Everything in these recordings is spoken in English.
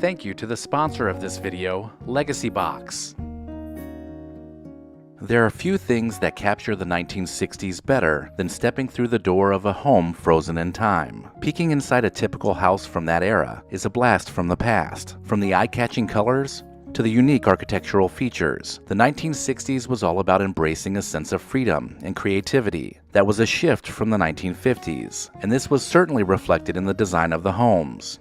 thank you to the sponsor of this video, LEGACYBOX. There are few things that capture the 1960s better than stepping through the door of a home frozen in time. Peeking inside a typical house from that era is a blast from the past. From the eye-catching colors to the unique architectural features, the 1960s was all about embracing a sense of freedom and creativity that was a shift from the 1950s, and this was certainly reflected in the design of the homes.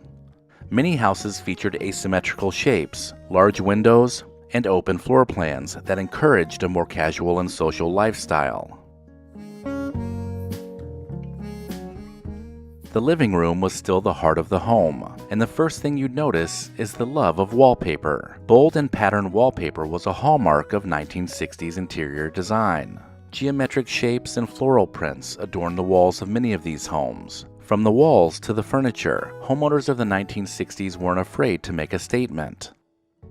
Many houses featured asymmetrical shapes, large windows, and open floor plans that encouraged a more casual and social lifestyle. The living room was still the heart of the home, and the first thing you'd notice is the love of wallpaper. Bold and patterned wallpaper was a hallmark of 1960s interior design. Geometric shapes and floral prints adorned the walls of many of these homes. From the walls to the furniture, homeowners of the 1960s weren't afraid to make a statement.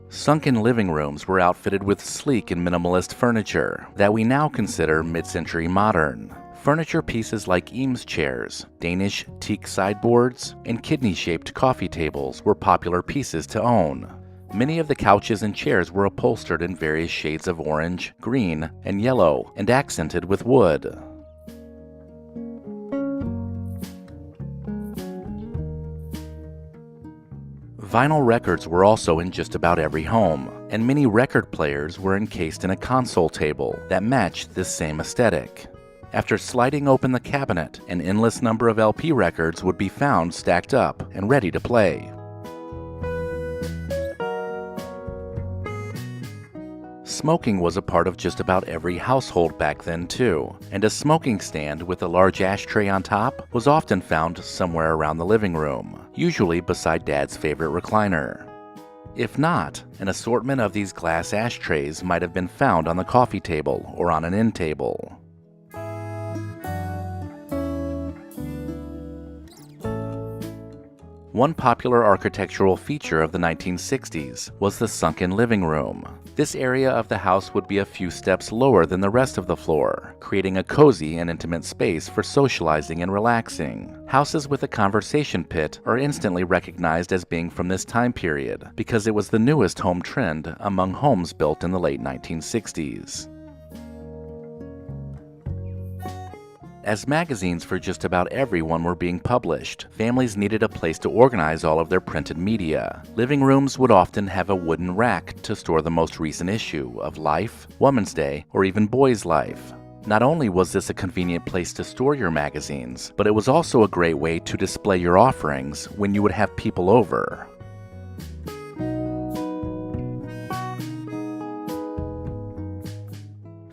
Sunken living rooms were outfitted with sleek and minimalist furniture that we now consider mid-century modern. Furniture pieces like Eames chairs, Danish teak sideboards, and kidney-shaped coffee tables were popular pieces to own. Many of the couches and chairs were upholstered in various shades of orange, green, and yellow, and accented with wood. Vinyl records were also in just about every home, and many record players were encased in a console table that matched this same aesthetic. After sliding open the cabinet, an endless number of LP records would be found stacked up and ready to play. Smoking was a part of just about every household back then too, and a smoking stand with a large ashtray on top was often found somewhere around the living room, usually beside Dad's favorite recliner. If not, an assortment of these glass ashtrays might have been found on the coffee table or on an end table. One popular architectural feature of the 1960s was the sunken living room. This area of the house would be a few steps lower than the rest of the floor, creating a cozy and intimate space for socializing and relaxing. Houses with a conversation pit are instantly recognized as being from this time period because it was the newest home trend among homes built in the late 1960s. As magazines for just about everyone were being published, families needed a place to organize all of their printed media. Living rooms would often have a wooden rack to store the most recent issue of Life, Woman's Day, or even Boy's Life. Not only was this a convenient place to store your magazines, but it was also a great way to display your offerings when you would have people over.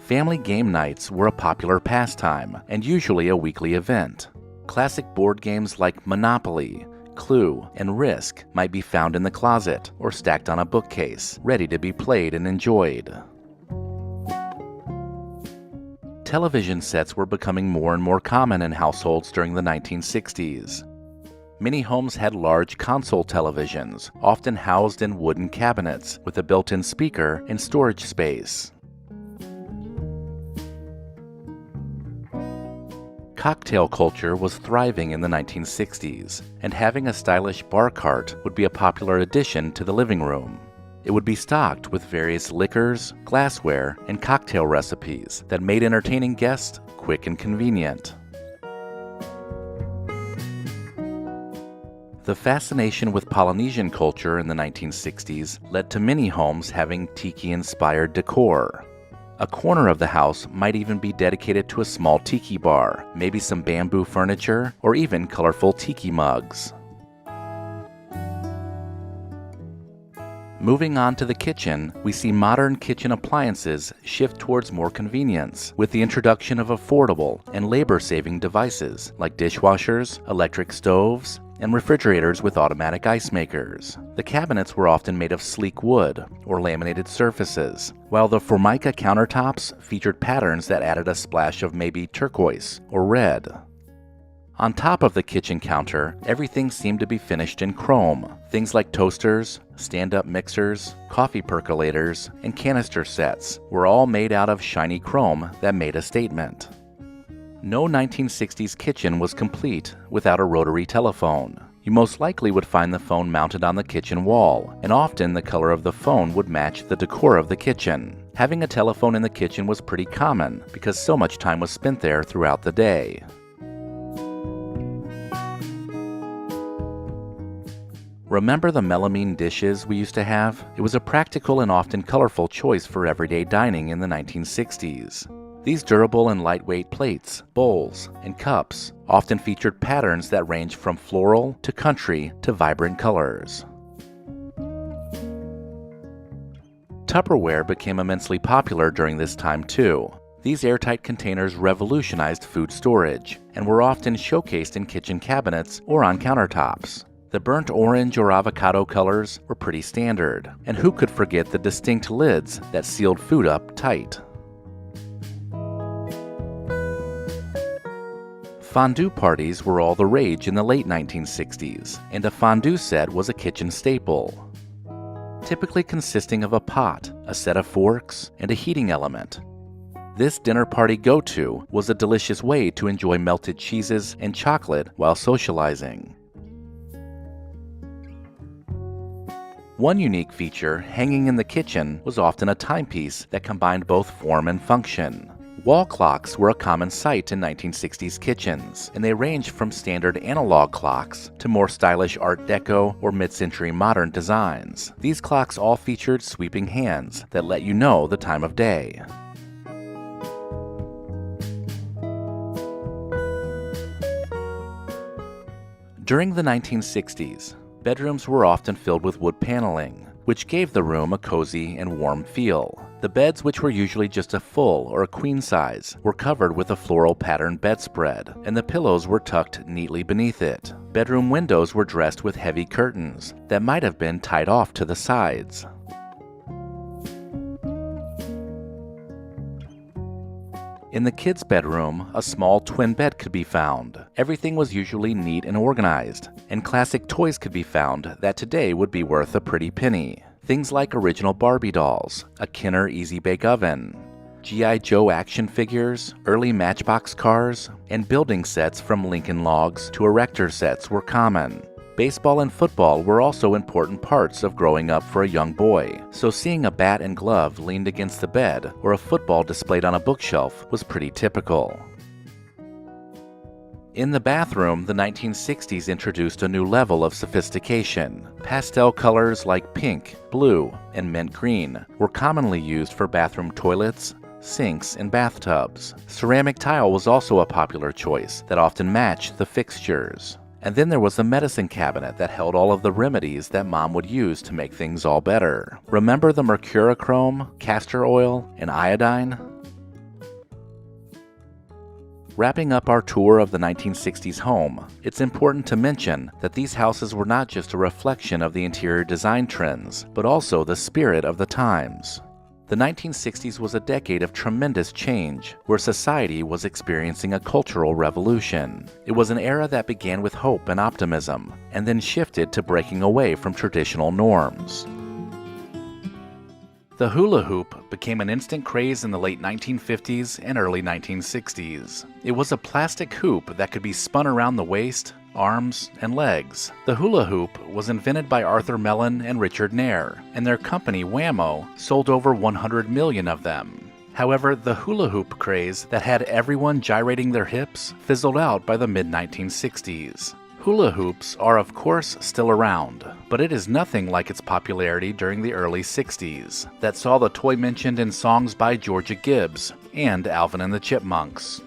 Family game nights were a popular pastime, and usually a weekly event. Classic board games like Monopoly, Clue, and Risk might be found in the closet or stacked on a bookcase, ready to be played and enjoyed. Television sets were becoming more and more common in households during the 1960s. Many homes had large console televisions, often housed in wooden cabinets with a built-in speaker and storage space. Cocktail culture was thriving in the 1960s, and having a stylish bar cart would be a popular addition to the living room. It would be stocked with various liquors, glassware, and cocktail recipes that made entertaining guests quick and convenient. The fascination with Polynesian culture in the 1960s led to many homes having tiki-inspired decor. A corner of the house might even be dedicated to a small tiki bar, maybe some bamboo furniture, or even colorful tiki mugs. Moving on to the kitchen, we see modern kitchen appliances shift towards more convenience, with the introduction of affordable and labor-saving devices like dishwashers, electric stoves, and refrigerators with automatic ice makers. The cabinets were often made of sleek wood or laminated surfaces, while the Formica countertops featured patterns that added a splash of maybe turquoise or red. On top of the kitchen counter, everything seemed to be finished in chrome. Things like toasters, stand-up mixers, coffee percolators, and canister sets were all made out of shiny chrome that made a statement. No 1960s kitchen was complete without a rotary telephone. You most likely would find the phone mounted on the kitchen wall, and often the color of the phone would match the decor of the kitchen. Having a telephone in the kitchen was pretty common because so much time was spent there throughout the day. Remember the melamine dishes we used to have? It was a practical and often colorful choice for everyday dining in the 1960s. These durable and lightweight plates, bowls, and cups often featured patterns that ranged from floral to country to vibrant colors. Tupperware became immensely popular during this time too. These airtight containers revolutionized food storage and were often showcased in kitchen cabinets or on countertops. The burnt orange or avocado colors were pretty standard, and who could forget the distinct lids that sealed food up tight? Fondue parties were all the rage in the late 1960s, and a fondue set was a kitchen staple, typically consisting of a pot, a set of forks, and a heating element. This dinner party go-to was a delicious way to enjoy melted cheeses and chocolate while socializing. One unique feature hanging in the kitchen was often a timepiece that combined both form and function. Wall clocks were a common sight in 1960s kitchens, and they ranged from standard analog clocks to more stylish Art Deco or mid-century modern designs. These clocks all featured sweeping hands that let you know the time of day. During the 1960s, bedrooms were often filled with wood paneling, which gave the room a cozy and warm feel. The beds, which were usually just a full or a queen size, were covered with a floral patterned bedspread, and the pillows were tucked neatly beneath it. Bedroom windows were dressed with heavy curtains that might have been tied off to the sides. In the kids' bedroom, a small twin bed could be found. Everything was usually neat and organized, and classic toys could be found that today would be worth a pretty penny. Things like original Barbie dolls, a Kenner Easy Bake Oven, G.I. Joe action figures, early Matchbox cars, and building sets from Lincoln Logs to Erector sets were common. Baseball and football were also important parts of growing up for a young boy, so seeing a bat and glove leaned against the bed or a football displayed on a bookshelf was pretty typical. In the bathroom, the 1960s introduced a new level of sophistication. Pastel colors like pink, blue, and mint green were commonly used for bathroom toilets, sinks, and bathtubs. Ceramic tile was also a popular choice that often matched the fixtures. And then there was the medicine cabinet that held all of the remedies that Mom would use to make things all better. Remember the mercurochrome, castor oil, and iodine? Wrapping up our tour of the 1960s home, it's important to mention that these houses were not just a reflection of the interior design trends, but also the spirit of the times. The 1960s was a decade of tremendous change, where society was experiencing a cultural revolution. It was an era that began with hope and optimism, and then shifted to breaking away from traditional norms. The hula hoop became an instant craze in the late 1950s and early 1960s. It was a plastic hoop that could be spun around the waist, arms, and legs. The hula hoop was invented by Arthur Mellon and Richard Nair, and their company Wham-O sold over 100 million of them. However, the hula hoop craze that had everyone gyrating their hips fizzled out by the mid-1960s. Hula hoops are of course still around, but it is nothing like its popularity during the early 60s, that saw the toy mentioned in songs by Georgia Gibbs and Alvin and the Chipmunks.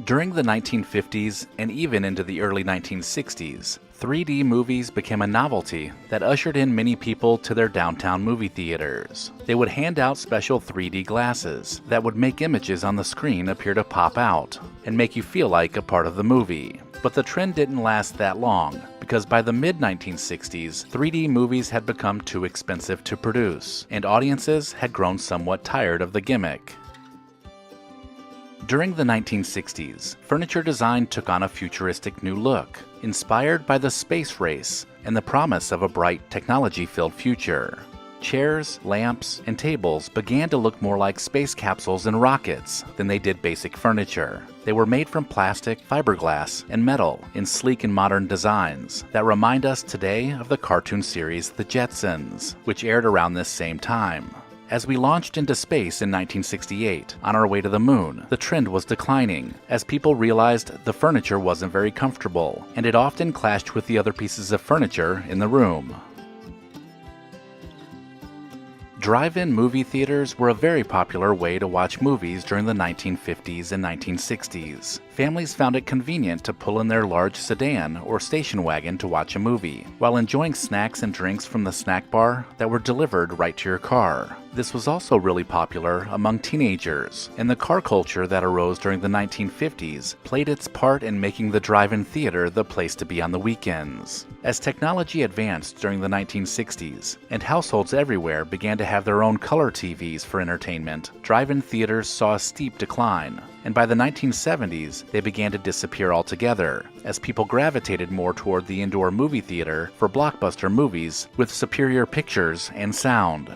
During the 1950s and even into the early 1960s, 3D movies became a novelty that ushered in many people to their downtown movie theaters. They would hand out special 3D glasses that would make images on the screen appear to pop out and make you feel like a part of the movie. But the trend didn't last that long, because by the mid-1960s, 3D movies had become too expensive to produce, and audiences had grown somewhat tired of the gimmick. During the 1960s, furniture design took on a futuristic new look, inspired by the space race and the promise of a bright, technology-filled future. Chairs, lamps, and tables began to look more like space capsules and rockets than they did basic furniture. They were made from plastic, fiberglass, and metal in sleek and modern designs that remind us today of the cartoon series The Jetsons, which aired around this same time. As we launched into space in 1968, on our way to the moon, the trend was declining, as people realized the furniture wasn't very comfortable, and it often clashed with the other pieces of furniture in the room. Drive-in movie theaters were a very popular way to watch movies during the 1950s and 1960s. Families found it convenient to pull in their large sedan or station wagon to watch a movie, while enjoying snacks and drinks from the snack bar that were delivered right to your car. This was also really popular among teenagers, and the car culture that arose during the 1950s played its part in making the drive-in theater the place to be on the weekends. As technology advanced during the 1960s, and households everywhere began to have their own color TVs for entertainment, drive-in theaters saw a steep decline, and by the 1970s, they began to disappear altogether, as people gravitated more toward the indoor movie theater for blockbuster movies with superior pictures and sound.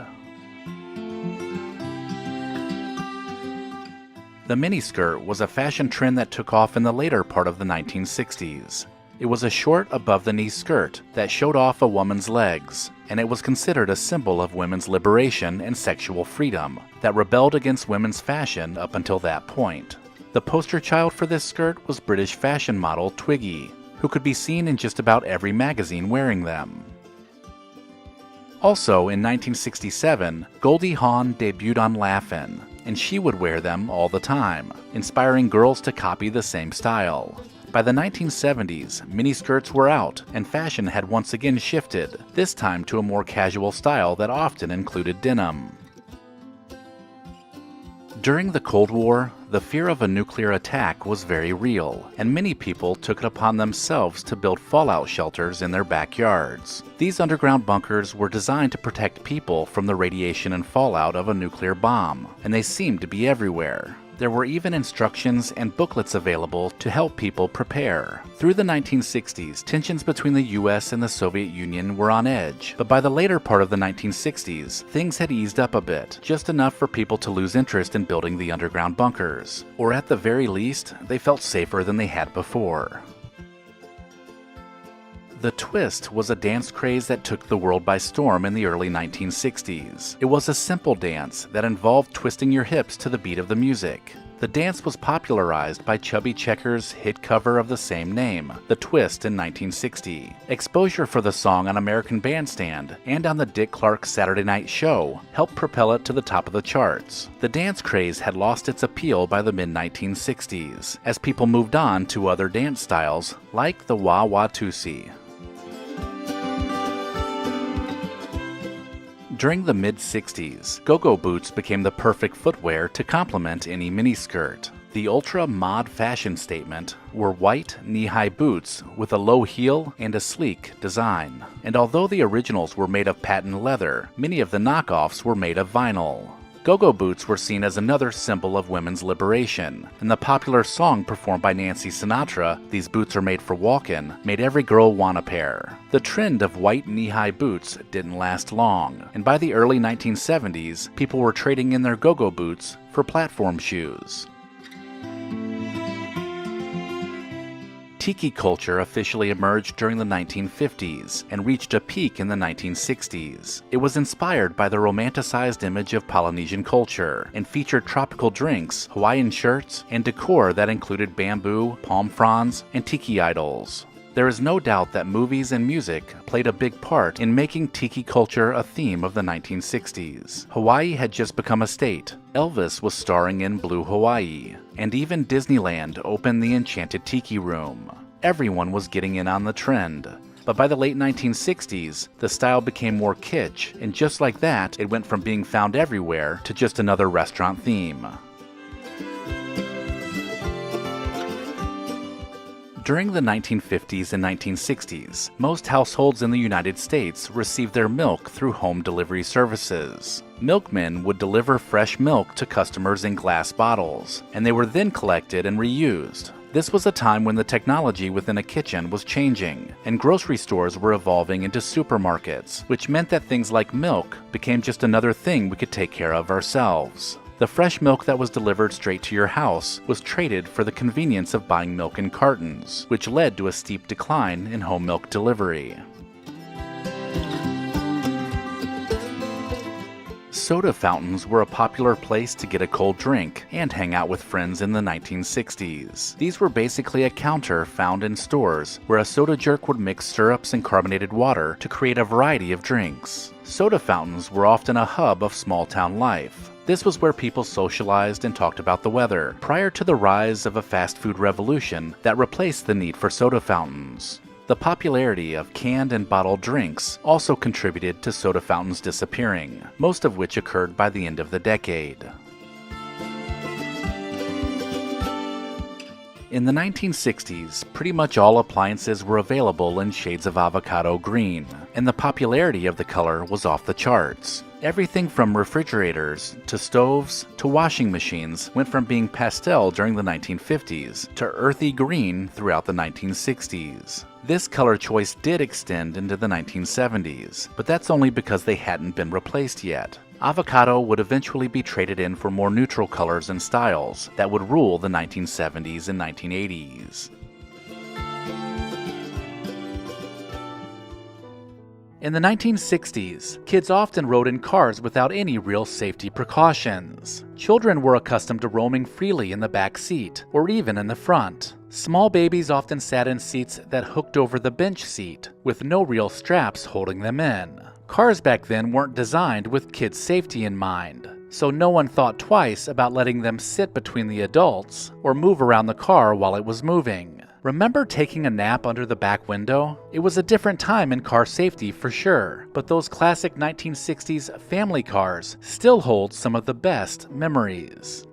The miniskirt was a fashion trend that took off in the later part of the 1960s. It was a short above-the-knee skirt that showed off a woman's legs, and it was considered a symbol of women's liberation and sexual freedom that rebelled against women's fashion up until that point. The poster child for this skirt was British fashion model Twiggy, who could be seen in just about every magazine wearing them. Also, in 1967, Goldie Hawn debuted on Laugh-In, and she would wear them all the time, inspiring girls to copy the same style. By the 1970s, miniskirts were out, and fashion had once again shifted, this time to a more casual style that often included denim. During the Cold War, the fear of a nuclear attack was very real, and many people took it upon themselves to build fallout shelters in their backyards. These underground bunkers were designed to protect people from the radiation and fallout of a nuclear bomb, and they seemed to be everywhere. There were even instructions and booklets available to help people prepare. Through the 1960s, tensions between the US and the Soviet Union were on edge, but by the later part of the 1960s, things had eased up a bit, just enough for people to lose interest in building the underground bunkers, or at the very least, they felt safer than they had before. The twist was a dance craze that took the world by storm in the early 1960s. It was a simple dance that involved twisting your hips to the beat of the music. The dance was popularized by Chubby Checker's hit cover of the same name, The Twist, in 1960. Exposure for the song on American Bandstand and on the Dick Clark Saturday Night Show helped propel it to the top of the charts. The dance craze had lost its appeal by the mid-1960s, as people moved on to other dance styles like the wah-wah tusi. During the mid-60s, go-go boots became the perfect footwear to complement any miniskirt. The ultra-mod fashion statement were white, knee-high boots with a low heel and a sleek design. And although the originals were made of patent leather, many of the knockoffs were made of vinyl. Go-go boots were seen as another symbol of women's liberation, and the popular song performed by Nancy Sinatra, "These Boots Are Made for Walkin'," made every girl want a pair. The trend of white knee-high boots didn't last long, and by the early 1970s, people were trading in their go-go boots for platform shoes. Tiki culture officially emerged during the 1950s and reached a peak in the 1960s. It was inspired by the romanticized image of Polynesian culture and featured tropical drinks, Hawaiian shirts, and decor that included bamboo, palm fronds, and tiki idols. There is no doubt that movies and music played a big part in making tiki culture a theme of the 1960s. Hawaii had just become a state. Elvis was starring in Blue Hawaii, and even Disneyland opened the Enchanted Tiki Room. Everyone was getting in on the trend. But by the late 1960s, the style became more kitsch, and just like that, it went from being found everywhere to just another restaurant theme. During the 1950s and 1960s, most households in the United States received their milk through home delivery services. Milkmen would deliver fresh milk to customers in glass bottles, and they were then collected and reused. This was a time when the technology within a kitchen was changing, and grocery stores were evolving into supermarkets, which meant that things like milk became just another thing we could take care of ourselves. The fresh milk that was delivered straight to your house was traded for the convenience of buying milk in cartons, which led to a steep decline in home milk delivery. Soda fountains were a popular place to get a cold drink and hang out with friends in the 1960s. These were basically a counter found in stores where a soda jerk would mix syrups and carbonated water to create a variety of drinks. Soda fountains were often a hub of small-town life. This was where people socialized and talked about the weather, prior to the rise of a fast food revolution that replaced the need for soda fountains. The popularity of canned and bottled drinks also contributed to soda fountains disappearing, most of which occurred by the end of the decade. In the 1960s, pretty much all appliances were available in shades of avocado green, and the popularity of the color was off the charts. Everything from refrigerators to stoves to washing machines went from being pastel during the 1950s to earthy green throughout the 1960s. This color choice did extend into the 1970s, but that's only because they hadn't been replaced yet. Avocado would eventually be traded in for more neutral colors and styles that would rule the 1970s and 1980s. In the 1960s, kids often rode in cars without any real safety precautions. Children were accustomed to roaming freely in the back seat, or even in the front. Small babies often sat in seats that hooked over the bench seat, with no real straps holding them in. Cars back then weren't designed with kids' safety in mind, so no one thought twice about letting them sit between the adults or move around the car while it was moving. Remember taking a nap under the back window? It was a different time in car safety for sure, but those classic 1960s family cars still hold some of the best memories.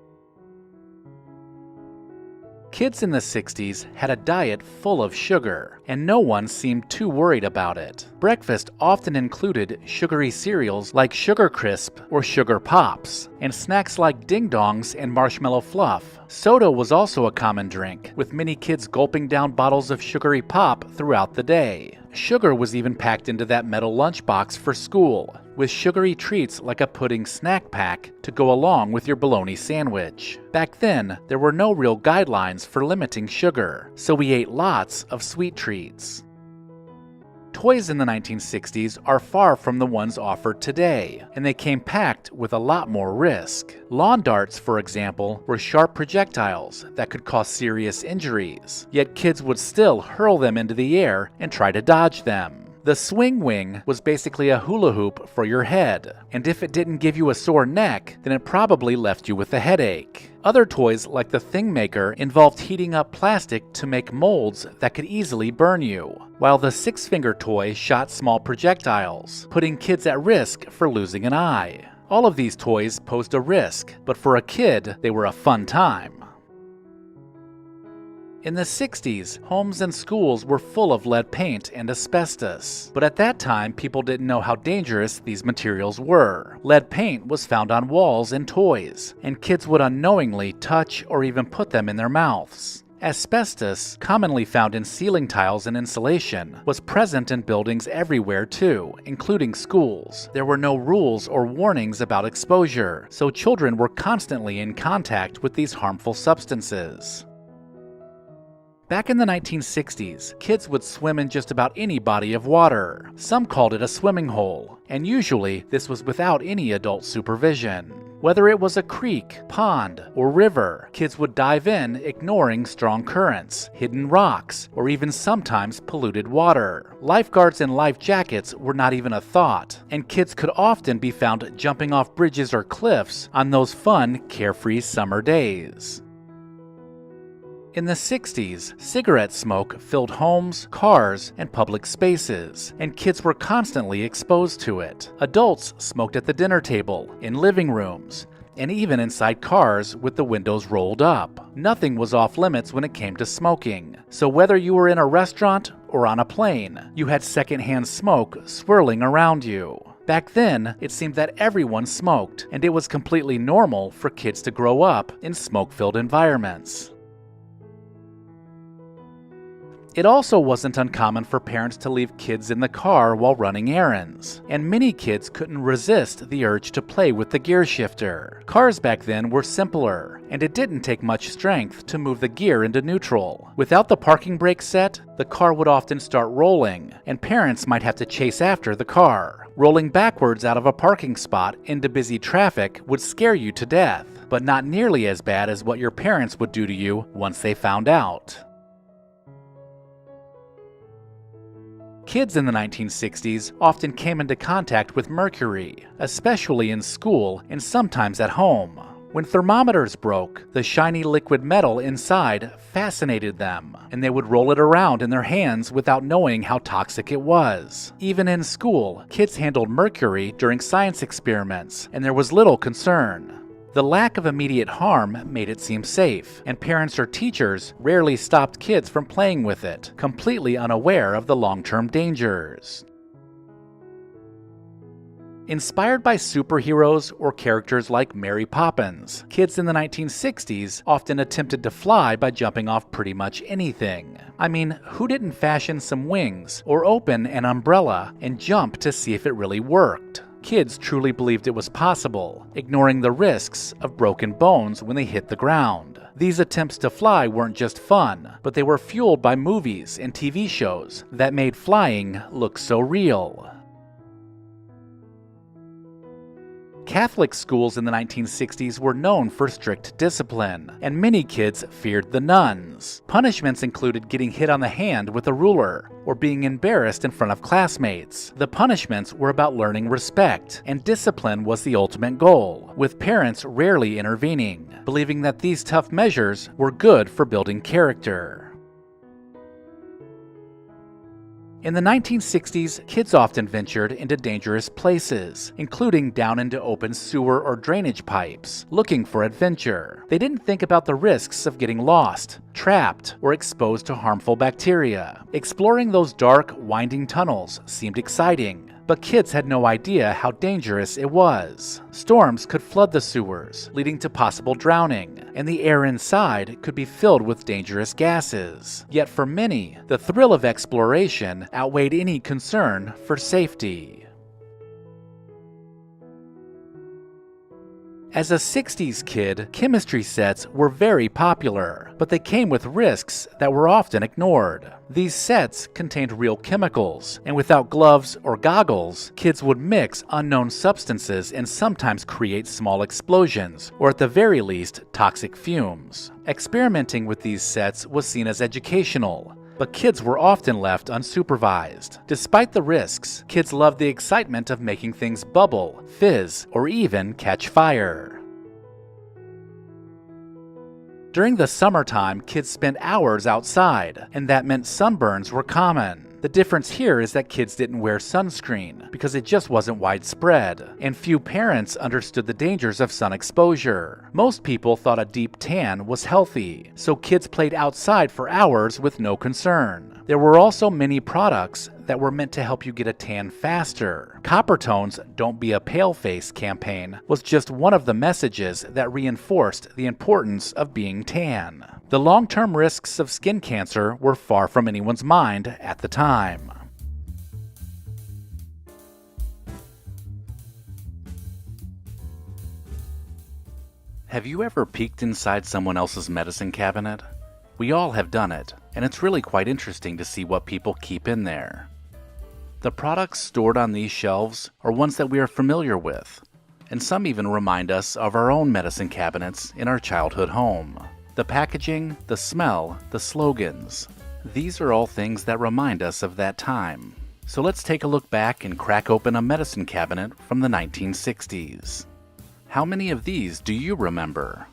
Kids in the 60s had a diet full of sugar, and no one seemed too worried about it. Breakfast often included sugary cereals like Sugar Crisp or Sugar Pops, and snacks like Ding Dongs and Marshmallow Fluff. Soda was also a common drink, with many kids gulping down bottles of sugary pop throughout the day. Sugar was even packed into that metal lunchbox for school, with sugary treats like a pudding snack pack to go along with your bologna sandwich. Back then, there were no real guidelines for limiting sugar, so we ate lots of sweet treats. Toys in the 1960s are far from the ones offered today, and they came packed with a lot more risk. Lawn darts, for example, were sharp projectiles that could cause serious injuries, yet kids would still hurl them into the air and try to dodge them. The swing wing was basically a hula hoop for your head, and if it didn't give you a sore neck, then it probably left you with a headache. Other toys like the Thing Maker involved heating up plastic to make molds that could easily burn you, while the Six-Finger toy shot small projectiles, putting kids at risk for losing an eye. All of these toys posed a risk, but for a kid, they were a fun time. In the 60s, homes and schools were full of lead paint and asbestos, but at that time people didn't know how dangerous these materials were. Lead paint was found on walls and toys, and kids would unknowingly touch or even put them in their mouths. Asbestos, commonly found in ceiling tiles and insulation, was present in buildings everywhere too, including schools. There were no rules or warnings about exposure, so children were constantly in contact with these harmful substances. Back in the 1960s, kids would swim in just about any body of water. Some called it a swimming hole, and usually this was without any adult supervision. Whether it was a creek, pond, or river, kids would dive in, ignoring strong currents, hidden rocks, or even sometimes polluted water. Lifeguards and life jackets were not even a thought, and kids could often be found jumping off bridges or cliffs on those fun, carefree summer days. In the 60s, cigarette smoke filled homes, cars, and public spaces, and kids were constantly exposed to it. Adults smoked at the dinner table, in living rooms, and even inside cars with the windows rolled up. Nothing was off limits when it came to smoking. So whether you were in a restaurant or on a plane, you had secondhand smoke swirling around you. Back then, it seemed that everyone smoked, and it was completely normal for kids to grow up in smoke-filled environments. It also wasn't uncommon for parents to leave kids in the car while running errands, and many kids couldn't resist the urge to play with the gear shifter. Cars back then were simpler, and it didn't take much strength to move the gear into neutral. Without the parking brake set, the car would often start rolling, and parents might have to chase after the car. Rolling backwards out of a parking spot into busy traffic would scare you to death, but not nearly as bad as what your parents would do to you once they found out. Kids in the 1960s often came into contact with mercury, especially in school and sometimes at home. When thermometers broke, the shiny liquid metal inside fascinated them, and they would roll it around in their hands without knowing how toxic it was. Even in school, kids handled mercury during science experiments, and there was little concern. The lack of immediate harm made it seem safe, and parents or teachers rarely stopped kids from playing with it, completely unaware of the long-term dangers. Inspired by superheroes or characters like Mary Poppins, kids in the 1960s often attempted to fly by jumping off pretty much anything. I mean, who didn't fashion some wings or open an umbrella and jump to see if it really worked? Kids truly believed it was possible, ignoring the risks of broken bones when they hit the ground. These attempts to fly weren't just fun, but they were fueled by movies and TV shows that made flying look so real. Catholic schools in the 1960s were known for strict discipline, and many kids feared the nuns. Punishments included getting hit on the hand with a ruler, or being embarrassed in front of classmates. The punishments were about learning respect, and discipline was the ultimate goal, with parents rarely intervening, believing that these tough measures were good for building character. In the 1960s, kids often ventured into dangerous places, including down into open sewer or drainage pipes, looking for adventure. They didn't think about the risks of getting lost, trapped, or exposed to harmful bacteria. Exploring those dark, winding tunnels seemed exciting, but kids had no idea how dangerous it was. Storms could flood the sewers, leading to possible drowning, and the air inside could be filled with dangerous gases. Yet for many, the thrill of exploration outweighed any concern for safety. As a 60s kid, chemistry sets were very popular, but they came with risks that were often ignored. These sets contained real chemicals, and without gloves or goggles, kids would mix unknown substances and sometimes create small explosions, or at the very least, toxic fumes. Experimenting with these sets was seen as educational, but kids were often left unsupervised. Despite the risks, kids loved the excitement of making things bubble, fizz, or even catch fire. During the summertime, kids spent hours outside, and that meant sunburns were common. The difference here is that kids didn't wear sunscreen because it just wasn't widespread, and few parents understood the dangers of sun exposure. Most people thought a deep tan was healthy, so kids played outside for hours with no concern. There were also many products that were meant to help you get a tan faster. Coppertone's Don't Be a Paleface campaign was just one of the messages that reinforced the importance of being tan. The long-term risks of skin cancer were far from anyone's mind at the time. Have you ever peeked inside someone else's medicine cabinet? We all have done it, and it's really quite interesting to see what people keep in there. The products stored on these shelves are ones that we are familiar with, and some even remind us of our own medicine cabinets in our childhood home. The packaging, the smell, the slogans. These are all things that remind us of that time. So let's take a look back and crack open a medicine cabinet from the 1960s. How many of these do you remember?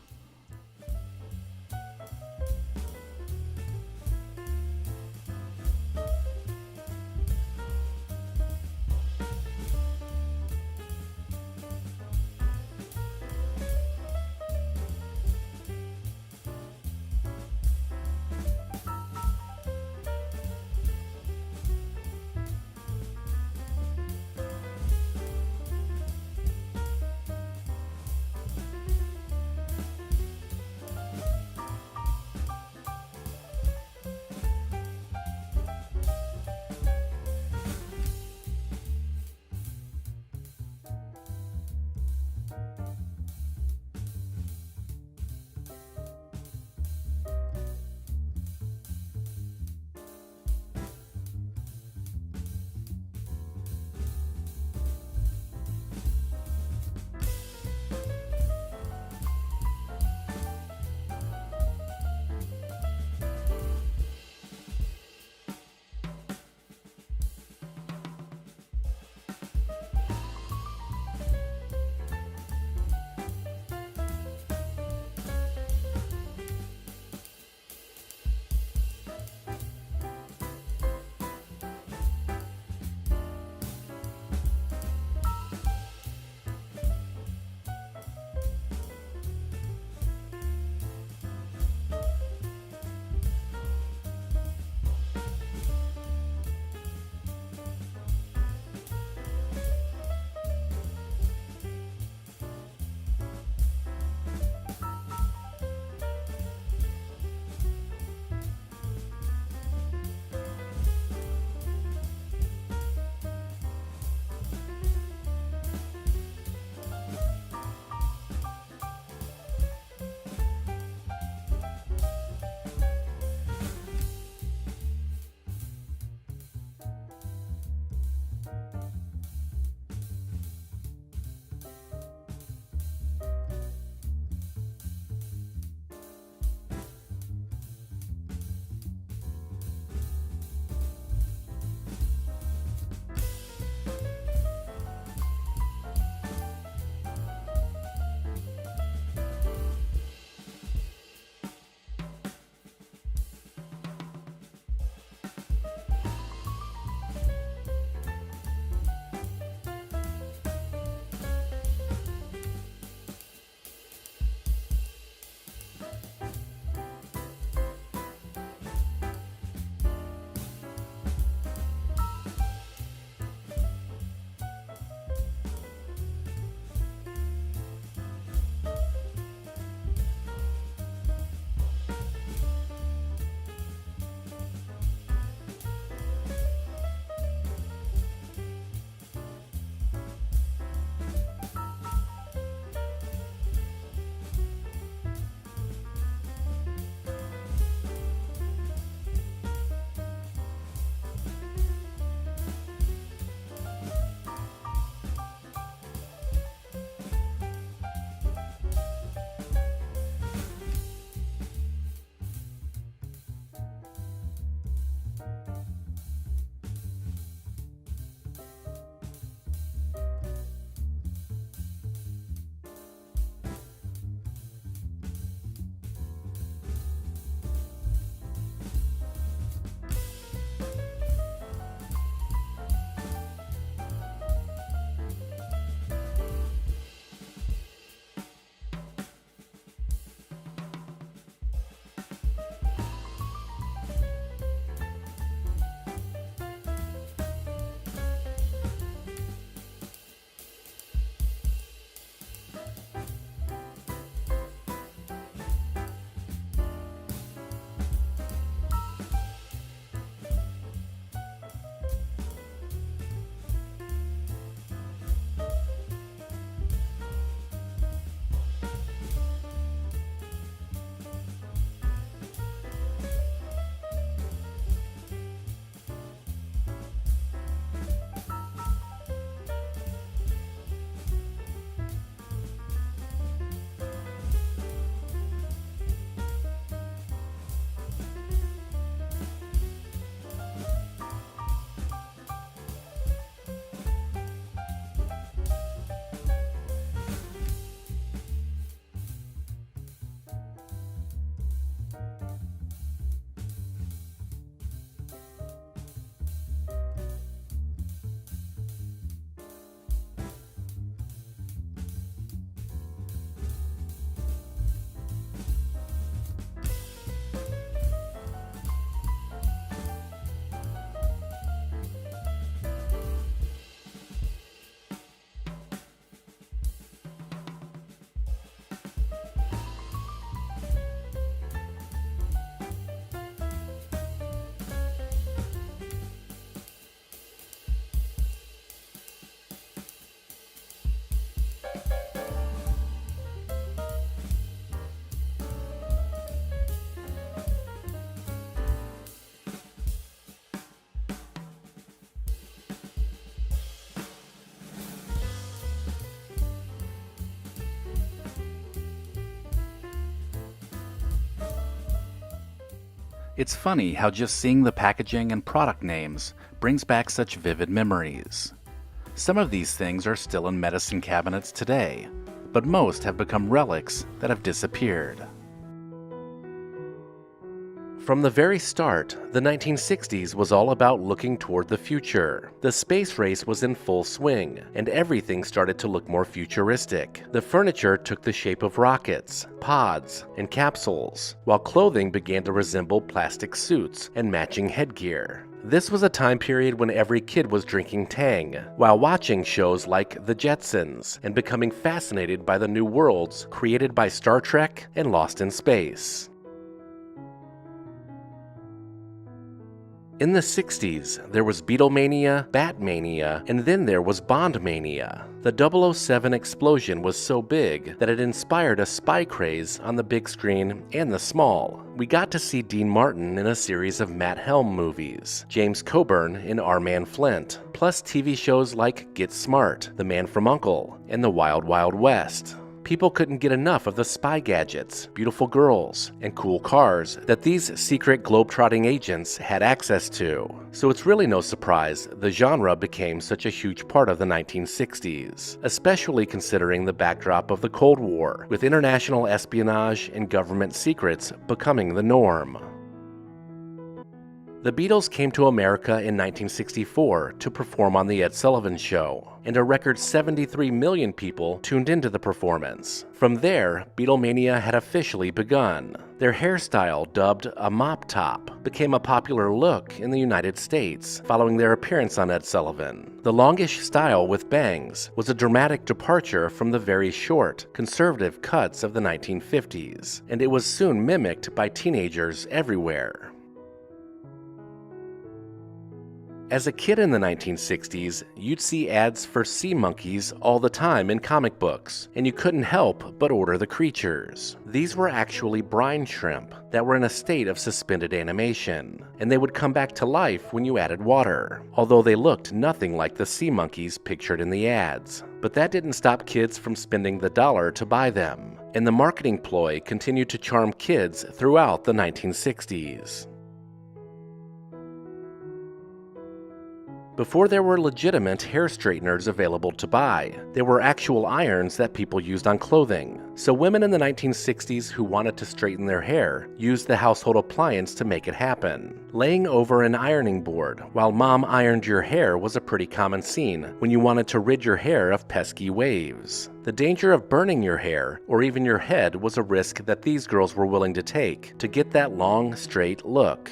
It's funny how just seeing the packaging and product names brings back such vivid memories. Some of these things are still in medicine cabinets today, but most have become relics that have disappeared. From the very start, the 1960s was all about looking toward the future. The space race was in full swing, and everything started to look more futuristic. The furniture took the shape of rockets, pods, and capsules, while clothing began to resemble plastic suits and matching headgear. This was a time period when every kid was drinking Tang, while watching shows like The Jetsons and becoming fascinated by the new worlds created by Star Trek and Lost in Space. In the 60s, there was Beatlemania, Batmania, and then there was Bondmania. The 007 explosion was so big that it inspired a spy craze on the big screen and the small. We got to see Dean Martin in a series of Matt Helm movies, James Coburn in Our Man Flint, plus TV shows like Get Smart, The Man from U.N.C.L.E., and The Wild Wild West. People couldn't get enough of the spy gadgets, beautiful girls, and cool cars that these secret globe-trotting agents had access to. So it's really no surprise the genre became such a huge part of the 1960s, especially considering the backdrop of the Cold War, with international espionage and government secrets becoming the norm. The Beatles came to America in 1964 to perform on The Ed Sullivan Show, and a record 73 million people tuned into the performance. From there, Beatlemania had officially begun. Their hairstyle, dubbed a mop top, became a popular look in the United States following their appearance on Ed Sullivan. The longish style with bangs was a dramatic departure from the very short, conservative cuts of the 1950s, and it was soon mimicked by teenagers everywhere. As a kid in the 1960s, you'd see ads for sea monkeys all the time in comic books, and you couldn't help but order the creatures. These were actually brine shrimp that were in a state of suspended animation, and they would come back to life when you added water, although they looked nothing like the sea monkeys pictured in the ads. But that didn't stop kids from spending the dollar to buy them, and the marketing ploy continued to charm kids throughout the 1960s. Before there were legitimate hair straighteners available to buy, there were actual irons that people used on clothing. So women in the 1960s who wanted to straighten their hair used the household appliance to make it happen. Laying over an ironing board while mom ironed your hair was a pretty common scene when you wanted to rid your hair of pesky waves. The danger of burning your hair, or even your head, was a risk that these girls were willing to take to get that long, straight look.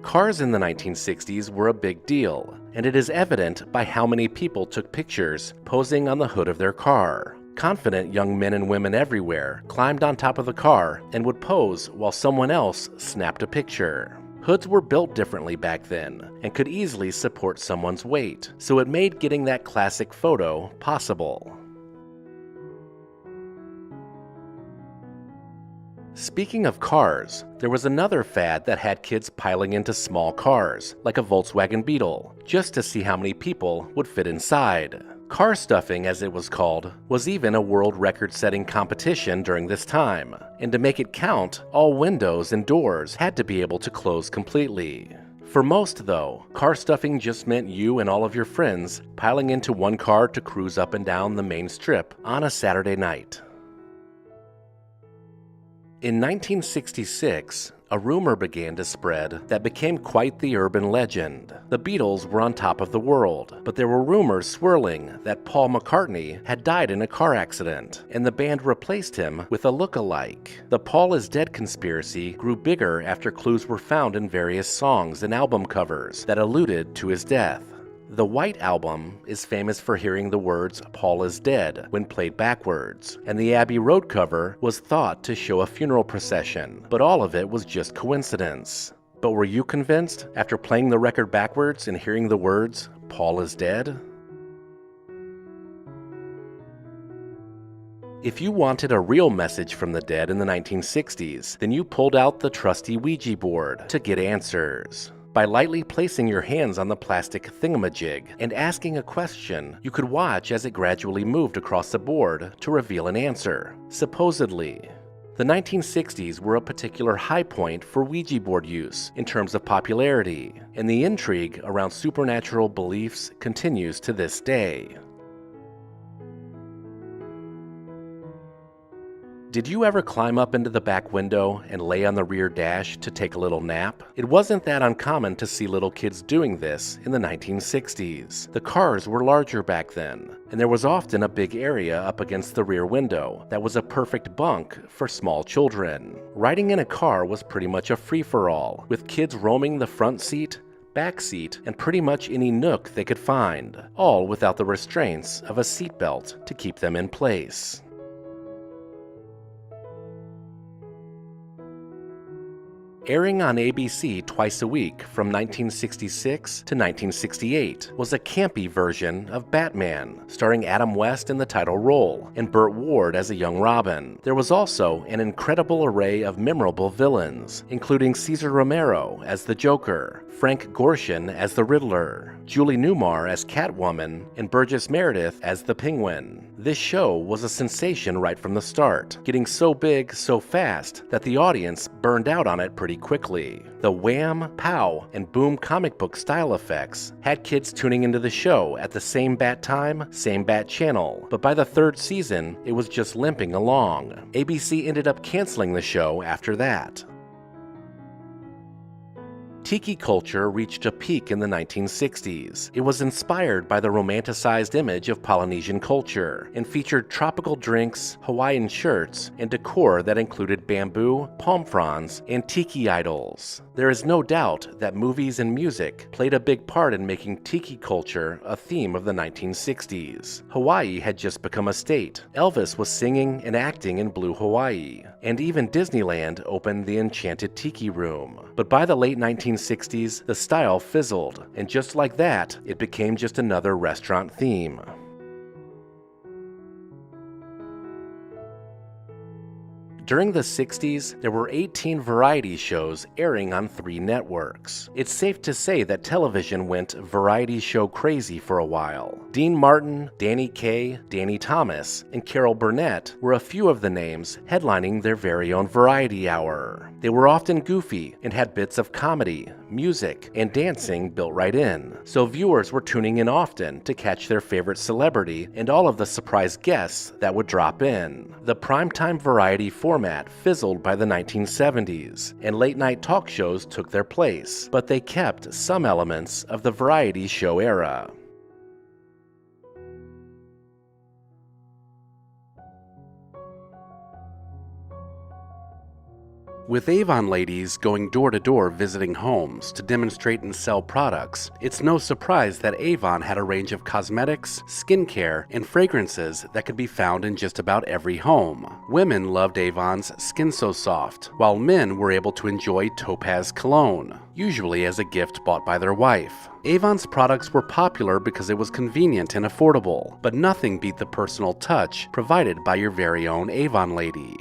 Cars in the 1960s were a big deal, and it is evident by how many people took pictures posing on the hood of their car. Confident young men and women everywhere climbed on top of the car and would pose while someone else snapped a picture. Hoods were built differently back then and could easily support someone's weight, so it made getting that classic photo possible. Speaking of cars, there was another fad that had kids piling into small cars, like a Volkswagen Beetle, just to see how many people would fit inside. Car stuffing, as it was called, was even a world record-setting competition during this time, and to make it count, all windows and doors had to be able to close completely. For most, though, car stuffing just meant you and all of your friends piling into one car to cruise up and down the main strip on a Saturday night. In 1966, a rumor began to spread that became quite the urban legend. The Beatles were on top of the world, but there were rumors swirling that Paul McCartney had died in a car accident, and the band replaced him with a look-alike. The Paul is Dead conspiracy grew bigger after clues were found in various songs and album covers that alluded to his death. The White Album is famous for hearing the words "Paul is dead" when played backwards, and the Abbey Road cover was thought to show a funeral procession, but all of it was just coincidence. But were you convinced after playing the record backwards and hearing the words "Paul is dead"? If you wanted a real message from the dead in the 1960s, then you pulled out the trusty Ouija board to get answers. By lightly placing your hands on the plastic thingamajig and asking a question, you could watch as it gradually moved across the board to reveal an answer, supposedly. The 1960s were a particular high point for Ouija board use in terms of popularity, and the intrigue around supernatural beliefs continues to this day. Did you ever climb up into the back window and lay on the rear dash to take a little nap? It wasn't that uncommon to see little kids doing this in the 1960s. The cars were larger back then, and there was often a big area up against the rear window that was a perfect bunk for small children. Riding in a car was pretty much a free-for-all, with kids roaming the front seat, back seat, and pretty much any nook they could find, all without the restraints of a seatbelt to keep them in place. Airing on ABC twice a week from 1966 to 1968 was a campy version of Batman, starring Adam West in the title role and Burt Ward as a young Robin. There was also an incredible array of memorable villains, including Cesar Romero as the Joker, Frank Gorshin as the Riddler, Julie Newmar as Catwoman, and Burgess Meredith as the Penguin. This show was a sensation right from the start, getting so big so fast that the audience burned out on it pretty quickly. The wham, pow, and boom comic book style effects had kids tuning into the show at the same bat time, same bat channel, but by the third season, it was just limping along. ABC ended up canceling the show after that. Tiki culture reached a peak in the 1960s. It was inspired by the romanticized image of Polynesian culture and featured tropical drinks, Hawaiian shirts, and decor that included bamboo, palm fronds, and tiki idols. There is no doubt that movies and music played a big part in making tiki culture a theme of the 1960s. Hawaii had just become a state. Elvis was singing and acting in Blue Hawaii, and even Disneyland opened the Enchanted Tiki Room. But by the late 1960s, the style fizzled, and just like that, it became just another restaurant theme. During the 60s, there were 18 variety shows airing on 3 networks. It's safe to say that television went variety show crazy for a while. Dean Martin, Danny Kaye, Danny Thomas, and Carol Burnett were a few of the names headlining their very own variety hour. They were often goofy and had bits of comedy, music, and dancing built right in, so viewers were tuning in often to catch their favorite celebrity and all of the surprise guests that would drop in. The primetime variety format fizzled by the 1970s, and late-night talk shows took their place, but they kept some elements of the variety show era. With Avon ladies going door to door visiting homes to demonstrate and sell products, it's no surprise that Avon had a range of cosmetics, skincare, and fragrances that could be found in just about every home. Women loved Avon's Skin So Soft, while men were able to enjoy Topaz Cologne, usually as a gift bought by their wife. Avon's products were popular because it was convenient and affordable, but nothing beat the personal touch provided by your very own Avon lady.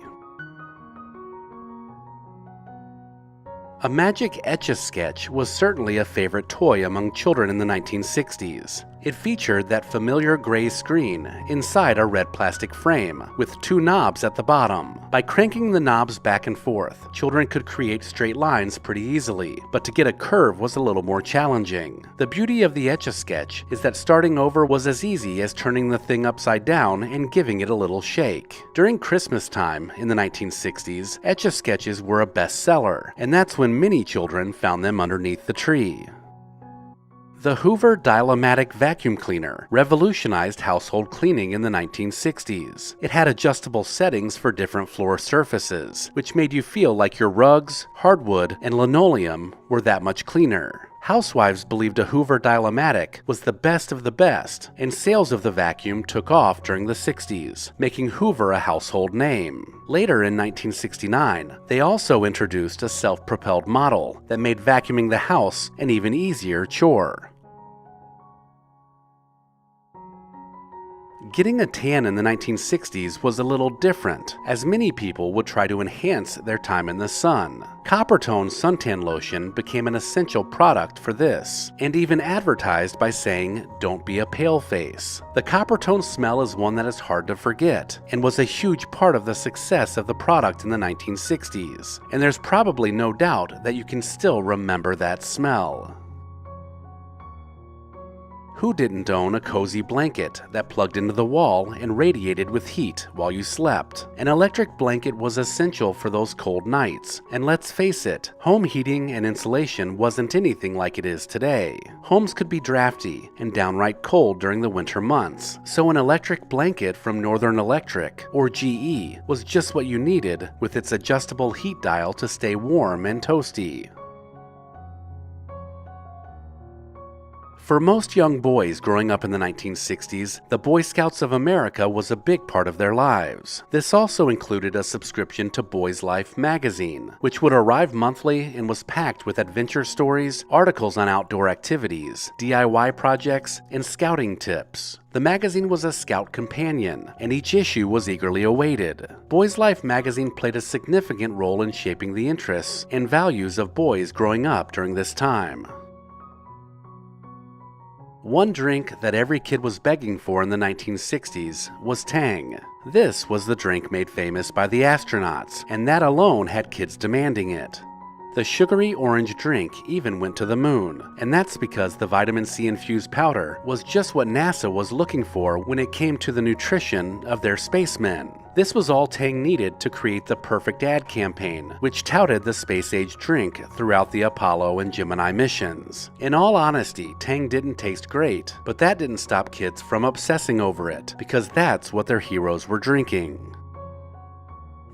A magic Etch-a-Sketch was certainly a favorite toy among children in the 1960s. It featured that familiar gray screen inside a red plastic frame with 2 knobs at the bottom. By cranking the knobs back and forth, children could create straight lines pretty easily, but to get a curve was a little more challenging. The beauty of the Etch-a-Sketch is that starting over was as easy as turning the thing upside down and giving it a little shake. During Christmas time in the 1960s, Etch-a-Sketches were a bestseller, and that's when many children found them underneath the tree. The Hoover Dial-O-Matic vacuum cleaner revolutionized household cleaning in the 1960s. It had adjustable settings for different floor surfaces, which made you feel like your rugs, hardwood, and linoleum were that much cleaner. Housewives believed a Hoover Dial-O-Matic was the best of the best, and sales of the vacuum took off during the 60s, making Hoover a household name. Later in 1969, they also introduced a self-propelled model that made vacuuming the house an even easier chore. Getting a tan in the 1960s was a little different, as many people would try to enhance their time in the sun. Coppertone suntan lotion became an essential product for this, and even advertised by saying, "Don't be a paleface." The Coppertone smell is one that is hard to forget, and was a huge part of the success of the product in the 1960s, and there's probably no doubt that you can still remember that smell. Who didn't own a cozy blanket that plugged into the wall and radiated with heat while you slept? An electric blanket was essential for those cold nights, and let's face it, home heating and insulation wasn't anything like it is today. Homes could be drafty and downright cold during the winter months, so an electric blanket from Northern Electric, or GE, was just what you needed, with its adjustable heat dial to stay warm and toasty. For most young boys growing up in the 1960s, the Boy Scouts of America was a big part of their lives. This also included a subscription to Boys Life magazine, which would arrive monthly and was packed with adventure stories, articles on outdoor activities, DIY projects, and scouting tips. The magazine was a scout companion, and each issue was eagerly awaited. Boys Life magazine played a significant role in shaping the interests and values of boys growing up during this time. One drink that every kid was begging for in the 1960s was Tang. This was the drink made famous by the astronauts, and that alone had kids demanding it. The sugary orange drink even went to the moon, and that's because the vitamin C infused powder was just what NASA was looking for when it came to the nutrition of their spacemen. This was all Tang needed to create the perfect ad campaign, which touted the space-age drink throughout the Apollo and Gemini missions. In all honesty, Tang didn't taste great, but that didn't stop kids from obsessing over it, because that's what their heroes were drinking.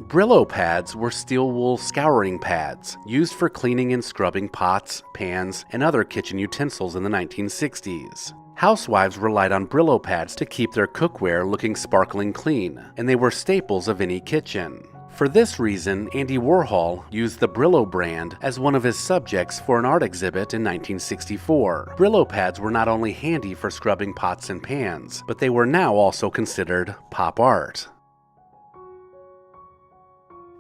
Brillo pads were steel wool scouring pads used for cleaning and scrubbing pots, pans, and other kitchen utensils in the 1960s. Housewives relied on Brillo pads to keep their cookware looking sparkling clean, and they were staples of any kitchen. For this reason, Andy Warhol used the Brillo brand as one of his subjects for an art exhibit in 1964. Brillo pads were not only handy for scrubbing pots and pans, but they were now also considered pop art.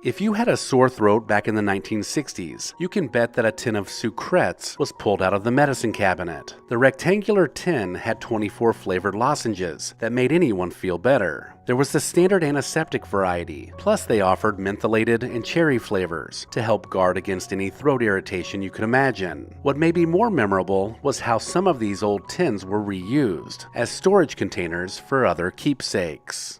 If you had a sore throat back in the 1960s, you can bet that a tin of Sucrets was pulled out of the medicine cabinet. The rectangular tin had 24 flavored lozenges that made anyone feel better. There was the standard antiseptic variety, plus they offered mentholated and cherry flavors to help guard against any throat irritation you could imagine. What may be more memorable was how some of these old tins were reused as storage containers for other keepsakes.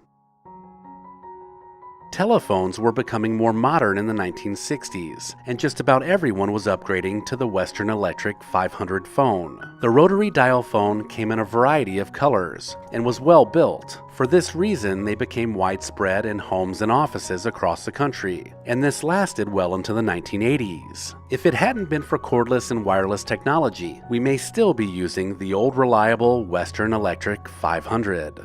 Telephones were becoming more modern in the 1960s, and just about everyone was upgrading to the Western Electric 500 phone. The rotary dial phone came in a variety of colors and was well built. For this reason, they became widespread in homes and offices across the country, and this lasted well into the 1980s. If it hadn't been for cordless and wireless technology, we may still be using the old reliable Western Electric 500.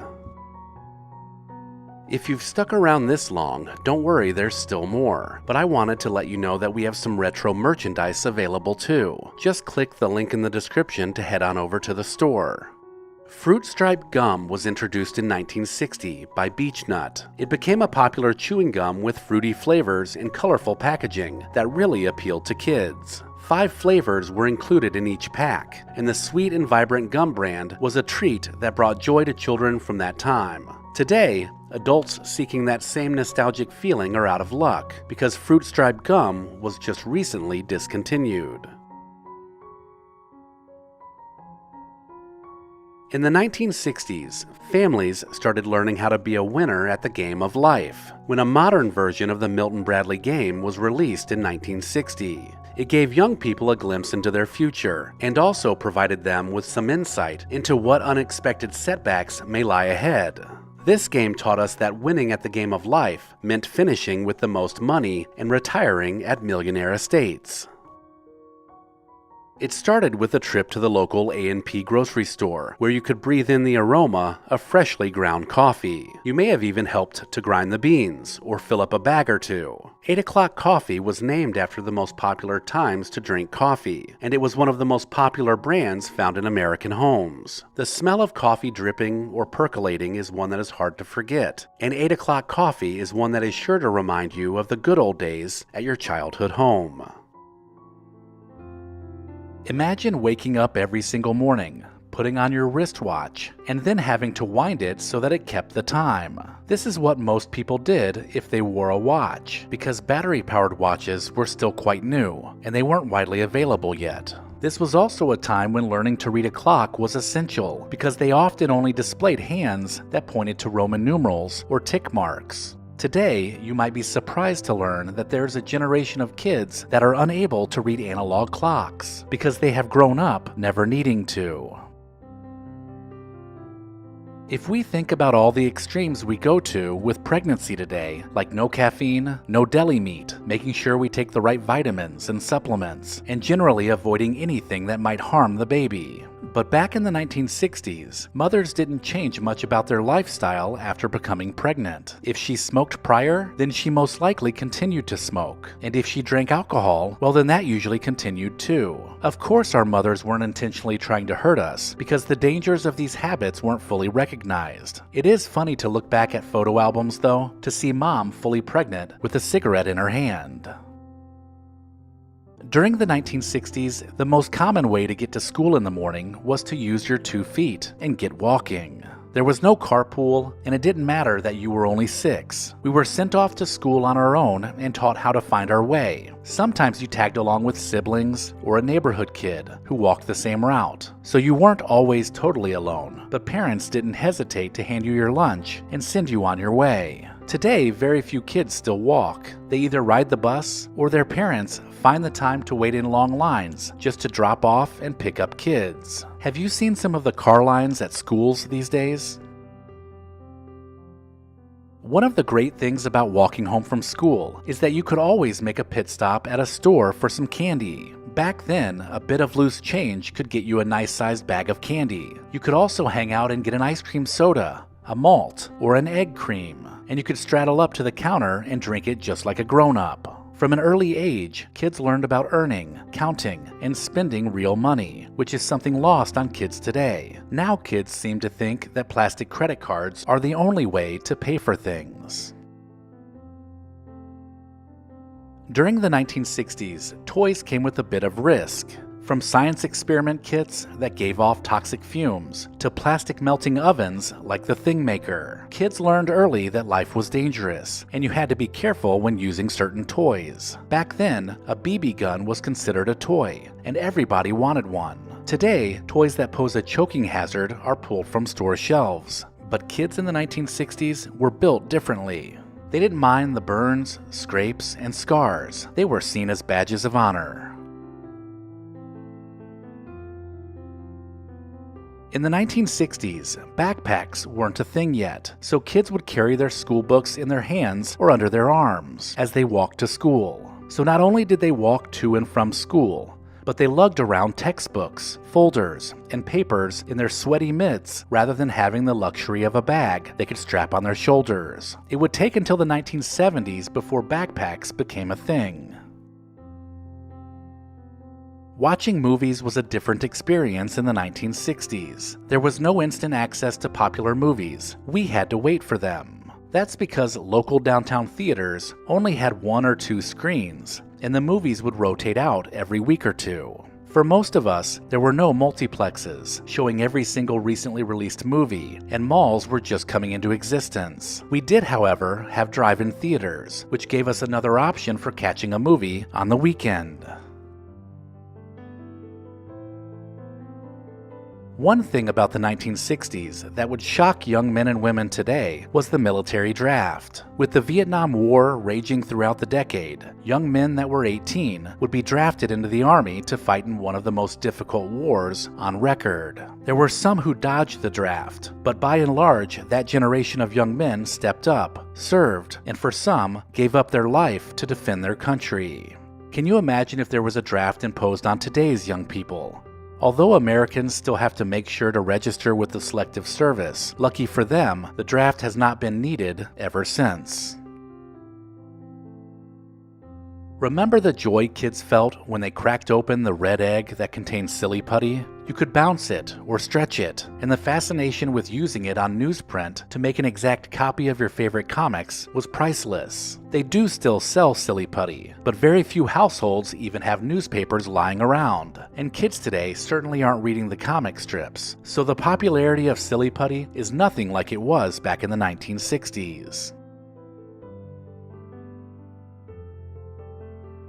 If you've stuck around this long, don't worry, there's still more. But I wanted to let you know that we have some retro merchandise available too. Just click the link in the description to head on over to the store. Fruit Stripe gum was introduced in 1960 by Beech-Nut. It became a popular chewing gum with fruity flavors and colorful packaging that really appealed to kids. 5 flavors were included in each pack, and the sweet and vibrant gum brand was a treat that brought joy to children from that time. Today, adults seeking that same nostalgic feeling are out of luck because Fruit Stripe gum was just recently discontinued. In the 1960s, families started learning how to be a winner at the game of life when a modern version of the Milton Bradley game was released in 1960. It gave young people a glimpse into their future and also provided them with some insight into what unexpected setbacks may lie ahead. This game taught us that winning at the game of life meant finishing with the most money and retiring at millionaire estates. It started with a trip to the local A&P grocery store, where you could breathe in the aroma of freshly ground coffee. You may have even helped to grind the beans, or fill up a bag or two. 8 o'clock coffee was named after the most popular times to drink coffee, and it was one of the most popular brands found in American homes. The smell of coffee dripping or percolating is one that is hard to forget, and 8 o'clock coffee is one that is sure to remind you of the good old days at your childhood home. Imagine waking up every single morning, putting on your wristwatch, and then having to wind it so that it kept the time. This is what most people did if they wore a watch, because battery-powered watches were still quite new, and they weren't widely available yet. This was also a time when learning to read a clock was essential, because they often only displayed hands that pointed to Roman numerals or tick marks. Today, you might be surprised to learn that there's a generation of kids that are unable to read analog clocks because they have grown up never needing to. If we think about all the extremes we go to with pregnancy today, like no caffeine, no deli meat, making sure we take the right vitamins and supplements, and generally avoiding anything that might harm the baby. But back in the 1960s, mothers didn't change much about their lifestyle after becoming pregnant. If she smoked prior, then she most likely continued to smoke. And if she drank alcohol, well then that usually continued too. Of course our mothers weren't intentionally trying to hurt us, because the dangers of these habits weren't fully recognized. It is funny to look back at photo albums though, to see mom fully pregnant with a cigarette in her hand. During the 1960s, the most common way to get to school in the morning was to use your 2 feet and get walking. There was no carpool, and it didn't matter that you were only 6. We were sent off to school on our own and taught how to find our way. Sometimes you tagged along with siblings or a neighborhood kid who walked the same route, so you weren't always totally alone, but parents didn't hesitate to hand you your lunch and send you on your way. Today, very few kids still walk. They either ride the bus or their parents find the time to wait in long lines just to drop off and pick up kids. Have you seen some of the car lines at schools these days? One of the great things about walking home from school is that you could always make a pit stop at a store for some candy. Back then, a bit of loose change could get you a nice-sized bag of candy. You could also hang out and get an ice cream soda, a malt, or an egg cream, and you could straddle up to the counter and drink it just like a grown-up. From an early age, kids learned about earning, counting, and spending real money, which is something lost on kids today. Now kids seem to think that plastic credit cards are the only way to pay for things. During the 1960s, toys came with a bit of risk. From science experiment kits that gave off toxic fumes to plastic melting ovens like the Thingmaker, kids learned early that life was dangerous and you had to be careful when using certain toys. Back then, a BB gun was considered a toy and everybody wanted one. Today, toys that pose a choking hazard are pulled from store shelves, but kids in the 1960s were built differently. They didn't mind the burns, scrapes, and scars. They were seen as badges of honor. In the 1960s, backpacks weren't a thing yet, so kids would carry their school books in their hands or under their arms as they walked to school. So not only did they walk to and from school, but they lugged around textbooks, folders, and papers in their sweaty mitts rather than having the luxury of a bag they could strap on their shoulders. It would take until the 1970s before backpacks became a thing. Watching movies was a different experience in the 1960s. There was no instant access to popular movies. We had to wait for them. That's because local downtown theaters only had 1 or 2 screens, and the movies would rotate out every week or two. For most of us, there were no multiplexes showing every single recently released movie, and malls were just coming into existence. We did, however, have drive-in theaters, which gave us another option for catching a movie on the weekend. One thing about the 1960s that would shock young men and women today was the military draft. With the Vietnam War raging throughout the decade, young men that were 18 would be drafted into the Army to fight in one of the most difficult wars on record. There were some who dodged the draft, but by and large, that generation of young men stepped up, served, and for some, gave up their life to defend their country. Can you imagine if there was a draft imposed on today's young people? Although Americans still have to make sure to register with the Selective Service, lucky for them, the draft has not been needed ever since. Remember the joy kids felt when they cracked open the red egg that contained silly putty? You could bounce it or stretch it, and the fascination with using it on newsprint to make an exact copy of your favorite comics was priceless. They do still sell silly putty, but very few households even have newspapers lying around, and kids today certainly aren't reading the comic strips, so the popularity of silly putty is nothing like it was back in the 1960s.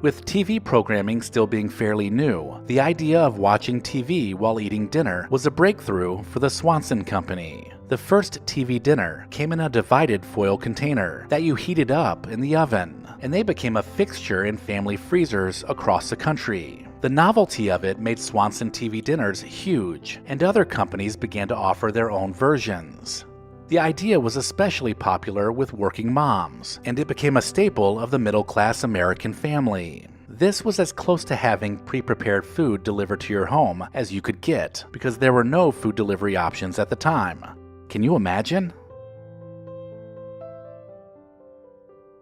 With TV programming still being fairly new, the idea of watching TV while eating dinner was a breakthrough for the Swanson Company. The first TV dinner came in a divided foil container that you heated up in the oven, and they became a fixture in family freezers across the country. The novelty of it made Swanson TV dinners huge, and other companies began to offer their own versions. The idea was especially popular with working moms, and it became a staple of the middle-class American family. This was as close to having pre-prepared food delivered to your home as you could get, because there were no food delivery options at the time. Can you imagine?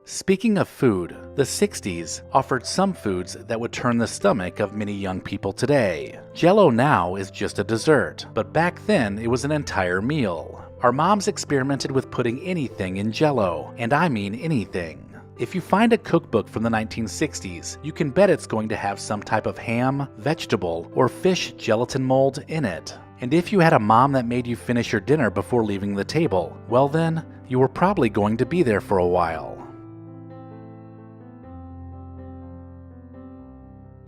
Speaking of food, the 60s offered some foods that would turn the stomach of many young people today. Jell-O now is just a dessert, but back then it was an entire meal. Our moms experimented with putting anything in Jell-O, and I mean anything. If you find a cookbook from the 1960s, you can bet it's going to have some type of ham, vegetable, or fish gelatin mold in it. And if you had a mom that made you finish your dinner before leaving the table, well then, you were probably going to be there for a while.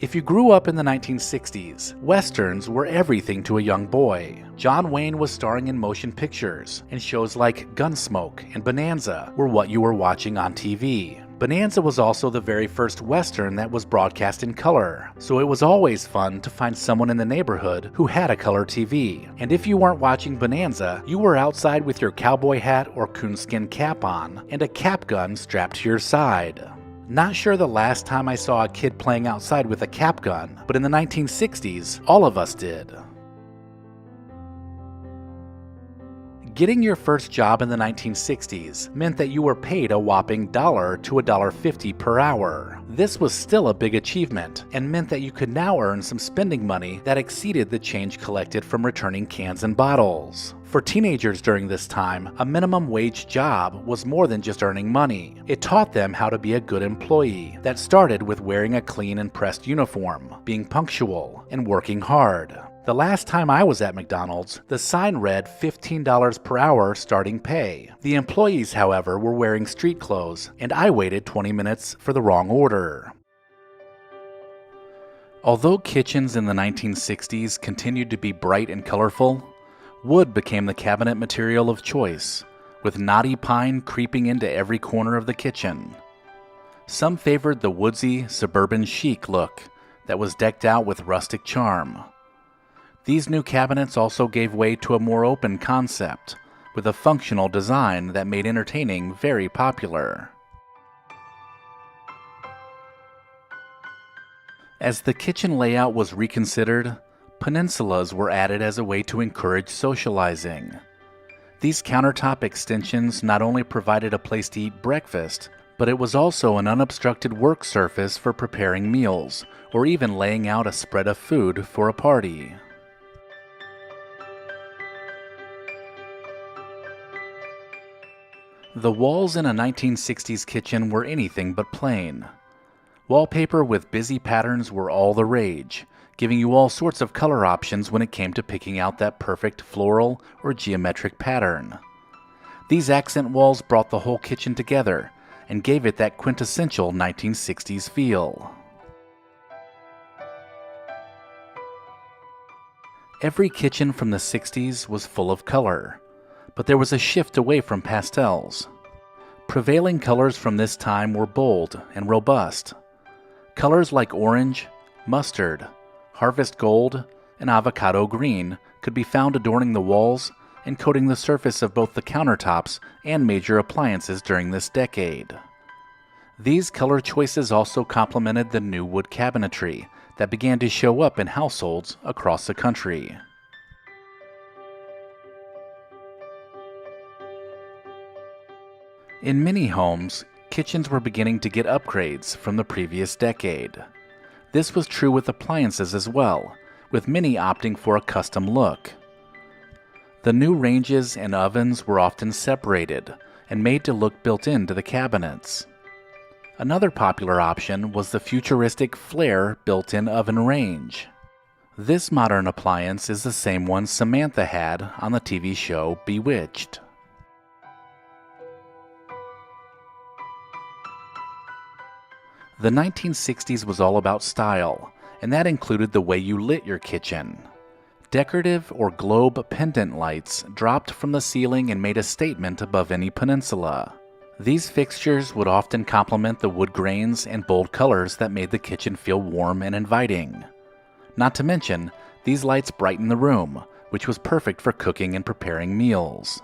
If you grew up in the 1960s, Westerns were everything to a young boy. John Wayne was starring in motion pictures, and shows like Gunsmoke and Bonanza were what you were watching on TV. Bonanza was also the very first Western that was broadcast in color, so it was always fun to find someone in the neighborhood who had a color TV. And if you weren't watching Bonanza, you were outside with your cowboy hat or coonskin cap on, and a cap gun strapped to your side. Not sure the last time I saw a kid playing outside with a cap gun, but in the 1960s, all of us did. Getting your first job in the 1960s meant that you were paid a whopping $1 to $1.50 per hour. This was still a big achievement, and meant that you could now earn some spending money that exceeded the change collected from returning cans and bottles. For teenagers during this time, a minimum wage job was more than just earning money. It taught them how to be a good employee that started with wearing a clean and pressed uniform, being punctual, and working hard. The last time I was at McDonald's, the sign read $15 per hour starting pay. The employees, however, were wearing street clothes, and I waited 20 minutes for the wrong order. Although kitchens in the 1960s continued to be bright and colorful, wood became the cabinet material of choice, with knotty pine creeping into every corner of the kitchen. Some favored the woodsy, suburban chic look that was decked out with rustic charm. These new cabinets also gave way to a more open concept, with a functional design that made entertaining very popular. As the kitchen layout was reconsidered, peninsulas were added as a way to encourage socializing. These countertop extensions not only provided a place to eat breakfast, but it was also an unobstructed work surface for preparing meals, or even laying out a spread of food for a party. The walls in a 1960s kitchen were anything but plain. Wallpaper with busy patterns were all the rage, giving you all sorts of color options when it came to picking out that perfect floral or geometric pattern. These accent walls brought the whole kitchen together and gave it that quintessential 1960s feel. Every kitchen from the 60s was full of color, but there was a shift away from pastels. Prevailing colors from this time were bold and robust. Colors like orange, mustard, harvest gold, and avocado green could be found adorning the walls and coating the surface of both the countertops and major appliances during this decade. These color choices also complemented the new wood cabinetry that began to show up in households across the country. In many homes, kitchens were beginning to get upgrades from the previous decade. This was true with appliances as well, with many opting for a custom look. The new ranges and ovens were often separated and made to look built into the cabinets. Another popular option was the futuristic flare built-in oven range. This modern appliance is the same one Samantha had on the TV show Bewitched. The 1960s was all about style, and that included the way you lit your kitchen. Decorative or globe pendant lights dropped from the ceiling and made a statement above any peninsula. These fixtures would often complement the wood grains and bold colors that made the kitchen feel warm and inviting. Not to mention, these lights brightened the room, which was perfect for cooking and preparing meals.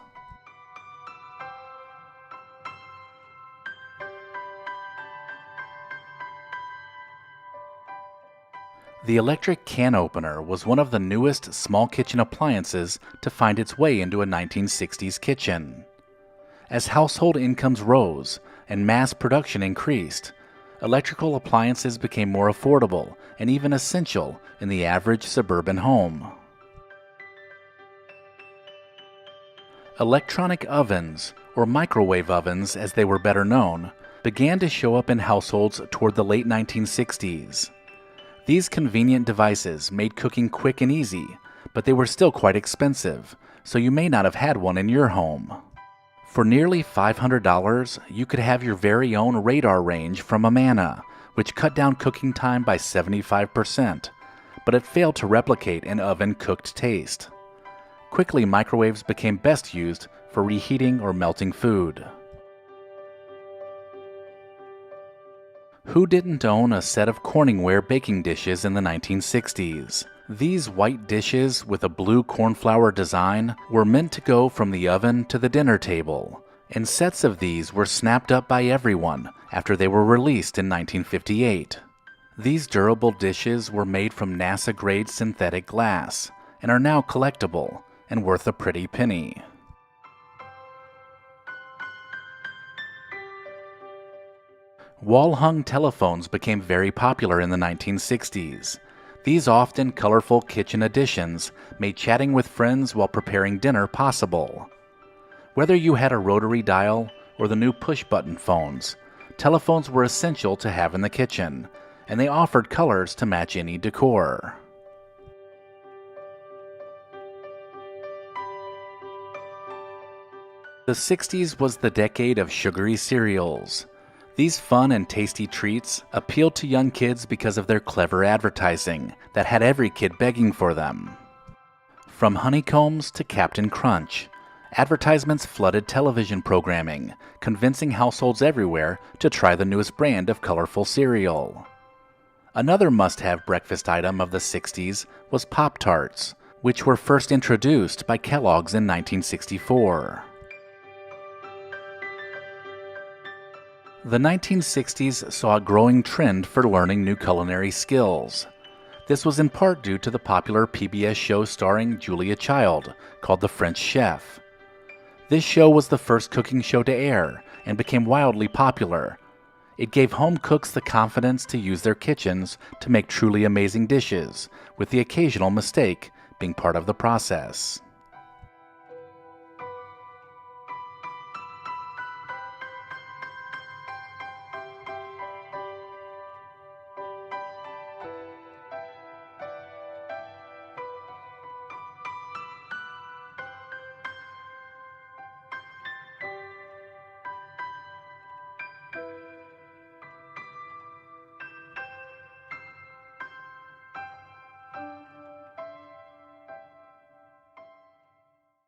The electric can opener was one of the newest small kitchen appliances to find its way into a 1960s kitchen. As household incomes rose and mass production increased, electrical appliances became more affordable and even essential in the average suburban home. Electronic ovens, or microwave ovens as they were better known, began to show up in households toward the late 1960s. These convenient devices made cooking quick and easy, but they were still quite expensive, so you may not have had one in your home. For nearly $500, you could have your very own radar range from Amana, which cut down cooking time by 75%, but it failed to replicate an oven-cooked taste. Quickly, microwaves became best used for reheating or melting food. Who didn't own a set of Corningware baking dishes in the 1960s? These white dishes with a blue cornflower design were meant to go from the oven to the dinner table, and sets of these were snapped up by everyone after they were released in 1958. These durable dishes were made from NASA-grade synthetic glass and are now collectible and worth a pretty penny. Wall-hung telephones became very popular in the 1960s. These often colorful kitchen additions made chatting with friends while preparing dinner possible. Whether you had a rotary dial or the new push-button phones, telephones were essential to have in the kitchen, and they offered colors to match any decor. The 60s was the decade of sugary cereals. These fun and tasty treats appealed to young kids because of their clever advertising that had every kid begging for them. From Honeycombs to Captain Crunch, advertisements flooded television programming, convincing households everywhere to try the newest brand of colorful cereal. Another must-have breakfast item of the 60s was Pop-Tarts, which were first introduced by Kellogg's in 1964. The 1960s saw a growing trend for learning new culinary skills. This was in part due to the popular PBS show starring Julia Child called The French Chef. This show was the first cooking show to air and became wildly popular. It gave home cooks the confidence to use their kitchens to make truly amazing dishes, with the occasional mistake being part of the process.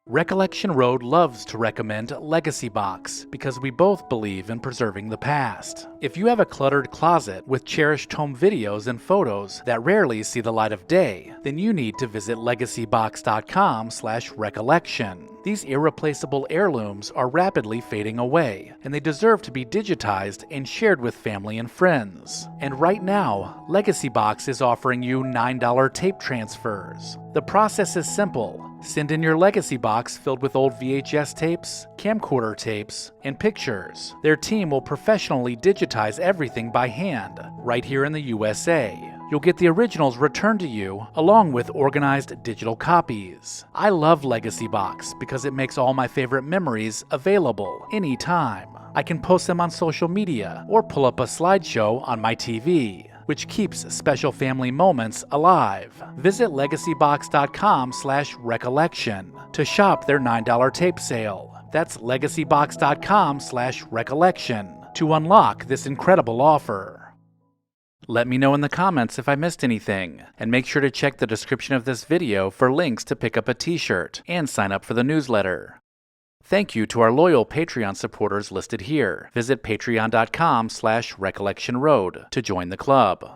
Recollection Road loves to recommend LEGACYBOX because we both believe in preserving the past. If you have a cluttered closet with cherished home videos and photos that rarely see the light of day, then you need to visit legacybox.com/recollection. These irreplaceable heirlooms are rapidly fading away, and they deserve to be digitized and shared with family and friends. And right now, LEGACYBOX is offering you $9 tape transfers. The process is simple. Send in your LEGACYBOX filled with old VHS tapes, camcorder tapes, and pictures. Their team will professionally digitize everything by hand, right here in the USA. You'll get the originals returned to you, along with organized digital copies. I love LEGACYBOX because it makes all my favorite memories available anytime. I can post them on social media or pull up a slideshow on my TV, which keeps special family moments alive. Visit legacybox.com/recollection to shop their $9 tape sale. That's legacybox.com/recollection to unlock this incredible offer. Let me know in the comments if I missed anything, and make sure to check the description of this video for links to pick up a t-shirt and sign up for the newsletter. Thank you to our loyal Patreon supporters listed here. Visit patreon.com/recollectionroad to join the club.